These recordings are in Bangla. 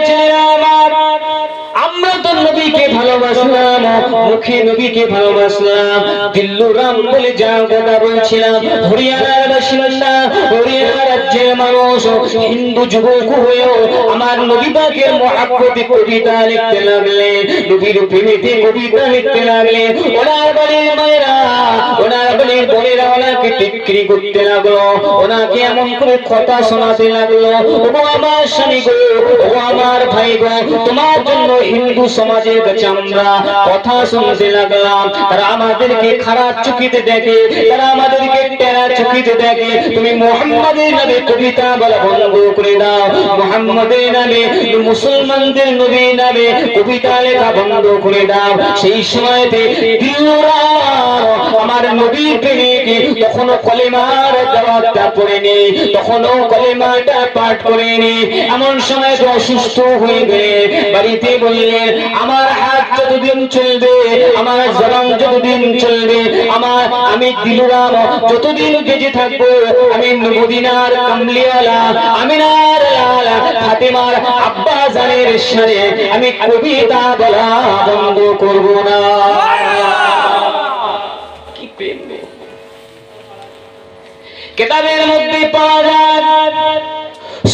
ছেলেরা আমার, আমরা তো নবীকে ভালোবাসলাম, মুখে নবীকে ভালোবাসলাম, দিল্লুরাম বলে যা কথা বলছিলাম, হরিয়ানার বাসিন্দা, হরিয়ানা রাজ্যের মানুষ, হিন্দু যুবক হয়েও আমার নবী পাকের মহব্বতে কবিতা লিখতে লাগলেন, নবীর প্রেমেতে কবিতা লিখতে লাগলেন। ওনার বাড়ির মায়েরা, ওনার বাড়ির বোনেরা ওনাকে বিক্রি করতে লাগলো, ওনাকে এমন করে কথা শোনাতে লাগলো, ও আমার স্বামী গো, ও আমার ভাই গো, তোমার জন্য হিন্দু সমাজের কাছে আমরা কথা শুনতে লাগলাম, তারা আমাদেরকে খারাপ চোখেতে দেখে, তারা আমাদেরকে টেরা চোখেতে দেখে, তুমি মুহাম্মাদের নামে কবিতা বলা বন্ধ করে দাও, মুহাম্মাদের নামে, মুসলমানদের নবীর নামে কবিতা লেখা বন্ধ করে দাও। সেই সময়তে আমার নবীর প্রেমিক তখনও কলেমার জবাবটা পড়েনি, তখনও কলেমাটা পাঠ করেনি। এমন সময় তো অসুস্থ হয়ে গেলে বাড়িতে বললেন, আমার হাত যতদিন চলবে, আমার জবান যতদিন চলবে, আমি দিলুরাম যতদিন বেঁচে থাকবো, আমি মদিনার কামলিওয়ালা আমিনার লাল ফাতেমার আব্বা জানের সাথে আমি কবিতা বলা বন্ধ করব না। কি প্রেম! কিতাবের মধ্যে পাওয়া যায়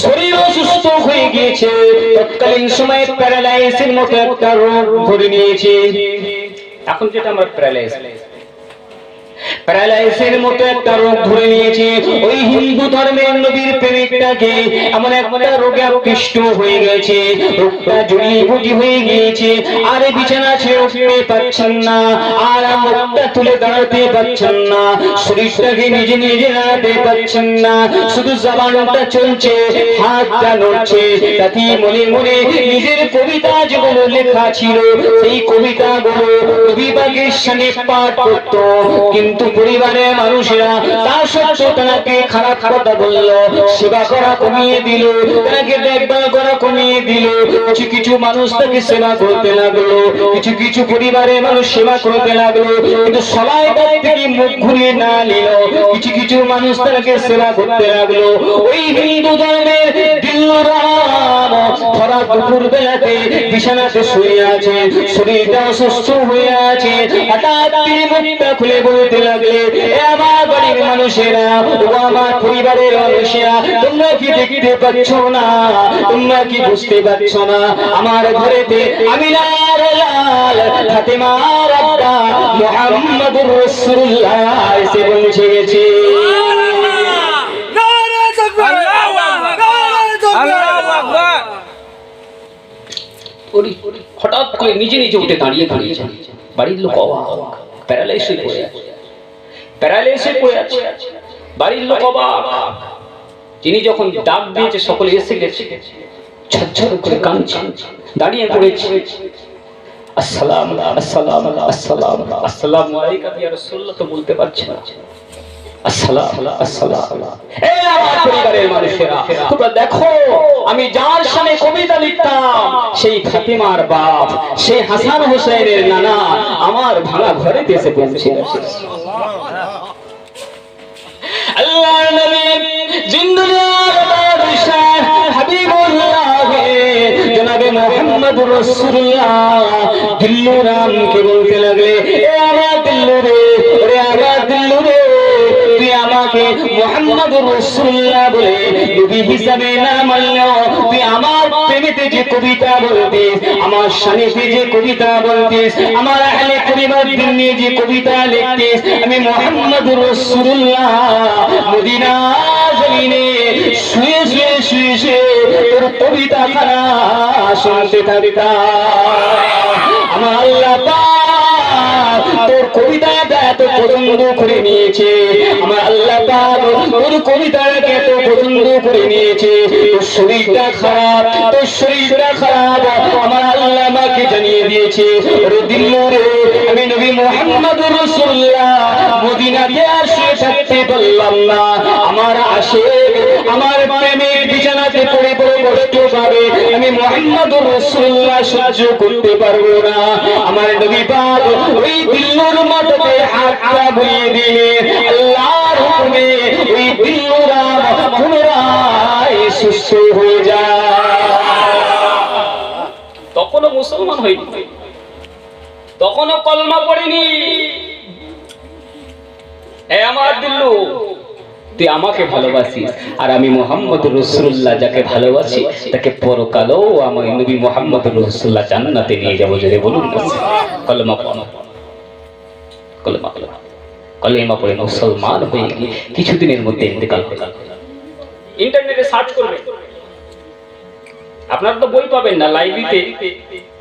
শরীর অসুস্থ হয়ে গিয়েছে, তৎকালীন সময়ে প্যারালাইসিসের মতো একটা রোগ ধরে নিয়েছে। এখন যেটা আমরা প্যারালাইসিসের মতো একটা রোগ ধরে নিয়েছে, ওই হিন্দু ধর্মের নবীর প্রেমিকটাকে এমন একটা রোগে আকৃষ্ট হয়ে গেছে, রোগটা জড়িয়ে হয়ে গিয়েছে, আর বিছানা ছেড়ে উঠতে পারছেন না, আর মুখটা তুলে দাঁড়াতে পারছেন না, শরীরটাকে নিজে নিজে নাড়াতে পারছেন না, শুধু জবানটা চলছে, হাতটা নড়ছে, তাতে মনে মনে নিজের কবিতা যেগুলো লেখা ছিল সেই কবিতাগুলো নবী পাকের সামনে পাঠ করত। কিন্তু পরিবারের মানুষেরা তার সত্ত্বেও তাকে খারাপ কথা বললো, সেবা করা কমিয়ে দিল, তাকে দেখভাল করা কমিয়ে দিল। কিছু কিছু মানুষ তাকে সেবা করতে লাগলো, কিছু কিছু পরিবারের মানুষ সেবা করতে লাগলো, কিন্তু সবাই তার থেকে মুখ ঘুরিয়ে না নিল। কিছু কিছু মানুষ তাকে সেবা করতে লাগলো। ওই হিন্দু ধর্মের দিল্লুরাম ভরা দুপুর বেলাতে বিছানাতে শুয়ে আছে, শরীরটা অসুস্থ হয়ে আছে, হঠাৎ তিনি মুখটা খুলে বলতে লাগলে, এ আমার বাড়ির মানুষেরা, ও আমার পরিবারের মানুষেরা, তোমরা কি দেখতে পাচ্ছ না, তোমরা কি বুঝতে পারছো না, আমার ঘরেতে আমিনার লাল ফাতেমার আব্বা মুহাম্মদুর রাসূলুল্লাহ এসে পৌঁছে গেছে। হঠাৎ করে নিজে নিজে উঠে দাঁড়িয়ে বাড়ির লোক অবাক, প্যারালাইসিস পড়ে আছে, বাড়ির লোক অবাক। তিনি যখন ডাক দিয়েছে সকলে এসে গেছে, ঝরঝর করে কাঁদছে, দাঁড়িয়ে পড়েছে, আসসালামু আসসালামু আসসালামু আসসালামু আলাইকা ইয়া রাসূলুল্লাহ তো বলতে পারছে না, আসসালামু আসসালামু। এ আমার পরিবারের মানুষেরা, তোমরা দেখো আমি যার সামনে কবিতা লিখতাম সেই ফাতেমার বাপ, সেই হাসান হোসেনের নানা আমার ভাঙা ঘরেতে এসে পৌঁছে গেছে। আল্লাহর নবী জিন্নাতুল বাদশাহ হাবিবুল্লাহ জনাবে মুহাম্মদুর রাসূলুল্লাহ দিল্লুরামকে বলতে লাগলে, এ আমার দিল্লু রে, ওরে আমার দিল্লু রে, তুই আমাকে মুহাম্মদুর রাসূলুল্লাহ বলে নবী হিসাবে না মানলেও তুই আমার প্রেমেতে যে কবিতা বলতিস, আমার শানেতে যে কবিতা বলতিস, আমার আহলে পরিবারদের নিয়ে যে কবিতা লিখতিস, আমি মুহাম্মদুর রাসূলুল্লাহ মদিনা জমিনে শুয়ে শুয়ে শুয়ে শুয়ে তোর কবিতা খানা শুনতে থাকতাম। আমার আল্লাহ পাক তোর কবিতাটা এত পছন্দ করে নিয়েছে, আমার আল্লাহ পাক তোর কবিতাটাকে এত পছন্দ করে নিয়েছে। তোর শরীরটা খারাপ, তোর শরীরটা খারাপ, আমার আল্লাহ আমাকে জানিয়ে দিয়েছে, ওরে দিল্লু রে, আমি নবী মুহাম্মদুর রাসূলুল্লাহ মদিনাতে আর শুয়ে থাকতে পারলাম না, আমার আশিক আমার প্রেমের বিছানাতে পড়ে পড়ে কষ্ট পাবে, আমি মুহাম্মদুর রাসূলুল্লাহ সহ্য করতে পারবো না। আমার নবী পাক ওই দিল্লুর মাথাতে হাতটা বুলিয়ে দিয়ে আল্লাহর হুকুমে ওই দিল্লুরা পুনরায় সুস্থ হয়ে যায়। হয়নি, তখনও কলমা পড়েনি। এ আমার দিল্লু, তুই আমাকে ভালোবাসিস, আর আমি মুহাম্মদ রাসূলুল্লাহ যাকে ভালোবাসি তাকে পরকালেও আমার নবী মুহাম্মদ রাসূলুল্লাহ জান্নাতে নিয়ে যাব। জোরে বলুন কলমা পড়ো, কলমা পড়ো। কলেমা পড়ে মুসলমান হয়ে গিয়ে কিছুদিনের মধ্যে ইন্তেকাল হয়ে গেল। ইন্টারনেটে সার্চ করবে, আপনারা তো বই পাবেন না, লাইব্রেরিতে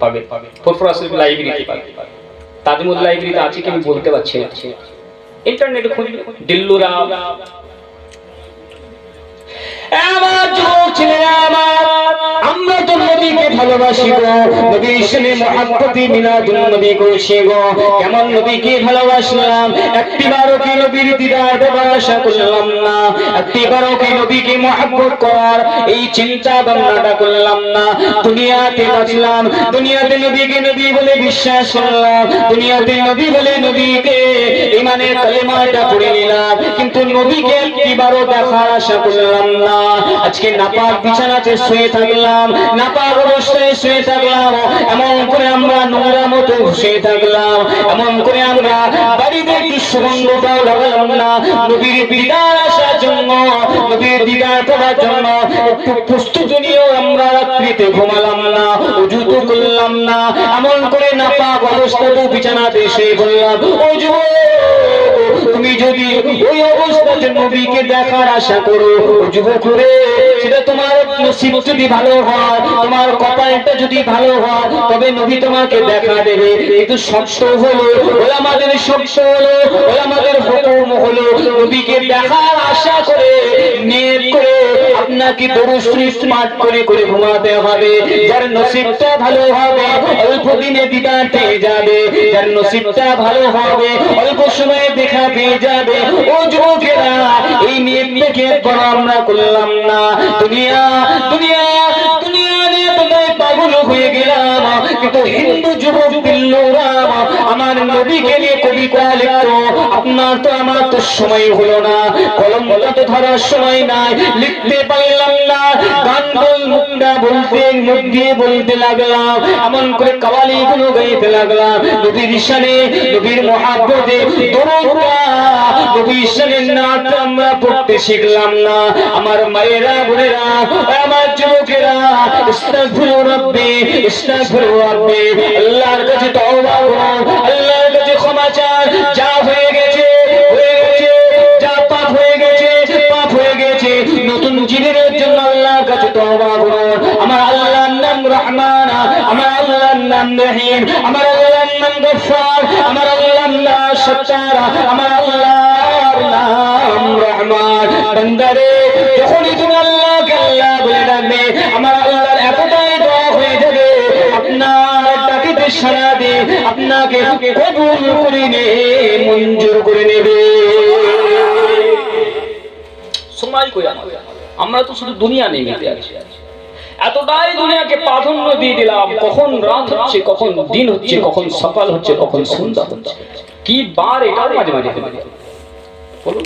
পাবেন, ফুরফুরা শরীফ লাইব্রেরিতে পাবেন। তাজমুল লাইব্রেরিতে আছে কি আমি বলতে পারছি না, ইন্টারনেটে খুঁজবে দিল্লু রাম। আমার যুবক ছেলেরা আমার, আমরা তো নবীকে ভালোবাসি গো, নবীর সাথে মুহাব্বতে মিলাদুন নবী করেছি গো। কেমন নবীকে ভালোবাসলাম, একটিবারও কি নবীর দিদার দেবার আশা করলাম না, একটিবারও কি নবীকে মুহাব্বত করার এই চিন্তা ভাবনাটা করলাম না। দুনিয়াতে বাঁচলাম, দুনিয়াতে নবীকে নবী বলে বিশ্বাস করলাম, দুনিয়াতে নবী বলে নবীকে ঈমানের কালেমাটা পড়ে নিলাম, কিন্তু নবীকে একটিবারও দেখার আশা করলাম না। আজকে নাপাক বিছানাতে শুয়ে থাকলাম, নাপাক অবস্থায় শুয়ে থাকলাম, এমন করে আমরা নোংরা মতো শুয়ে থাকলাম, এমন করে আমরা বাড়িতে একটু সুগন্ধটাও লাগালাম না। নবীর দিদার আসার জন্য, নবীর দিদার পাওয়ার জন্য একটু প্রস্তুতি নিয়েও আমরা রাত্রিতে ঘুমালাম না, ওযু তো করলাম না, এমন করে নাপাক অবস্থাতে বিছানাতে শুয়ে বললাম, ও যুবক, তুমি যদি ওই অবস্থাতে নবীকে দেখার আশা করো, যুবক করে, সেটা তোমার নসিব যদি ভালো হয়, তোমার কপালটা যদি ভালো হয়, তবে নবী তোমাকে দেখা দেবে। কিন্তু শর্ত হলো, ওলামাদের শর্ত হলো, ওলামাদের হুকুম হলো, নবীকে দেখার আশা করে নিয়ত করে আপনাকে দরুদ শরীফ পাঠ করে করে ঘুমাতে হবে। যার নসিবটা ভালো হবে অল্প দিনে দিদার পেয়ে যাবে, যার নসিবটা ভালো হবে অল্প সময়ে দেখা পেয়ে যাবে। ও যুবকেরা, এই নিয়ত থেকে একবার আমরা করলাম না। দুনিয়া দুনিয়া দুনিয়া নিয়ে তোমরা পাগল হয়ে গেলাম, কিন্তু হিন্দু যুবক দিল্লুরা আমার নবীকে নিয়ে কবিতা লিখতো। আপনার তো আমার তো সময় হলো না, কলমটা তো ধরার সময় নাই, লিখতে পারলাম না, গান মুখটা বলতে মুখ দিয়ে বলতে লাগলাম, এমন করে কাওয়ালি গুলো গাইতে লাগলাম। নবীর শানে, নবীর মুহাব্বতে দরুদটা, নবীর শানে নাত আমরা পড়তে শিখলাম না। আমার মায়েরা, বোনেরা, আমার যুবকেরা, ইস্তাগফিরু রাব্বি, ইস্তাগফিরু রাব্বি, আল্লাহর কাছে তওবা করো, আল্লাহর কাছে ক্ষমা চান। যা হয়ে গেছে হয়ে গেছে, যা পাপ হয়ে গেছে পাপ হয়ে গেছে, নতুন জীবনের জন্য আল্লাহর কাছে তওবা করো। আমার আল্লাহর নাম রহমান, আমার আল্লাহর নাম রহিম, আমার আল্লাহর নাম গফফার, আমার আল্লাহর নাম সত্তার, আমার আল্লাহর নাম রহমান। বান্দারে, যখনই তুমি আল্লাহকে আল্লাহ বলে ডাকবে, আমার আল্লাহর এতটাই দয়া হয়ে যাবে, আপনার ডাকিতে সাড়া দিয়ে আপনাকে কবুল করে নেবে, মঞ্জুর করে নেবে। সময় কই আমরা তো শুধু দুনিয়া নিয়ে মেতে আছি, এতটাই দুনিয়াকে প্রাধান্য দিয়ে দিলাম। কখন রাত হচ্ছে, কখন দিন হচ্ছে, কখন সকাল হচ্ছে, কখন সন্ধ্যা হচ্ছে, কি বার এটাও মাঝে মাঝে বলুন।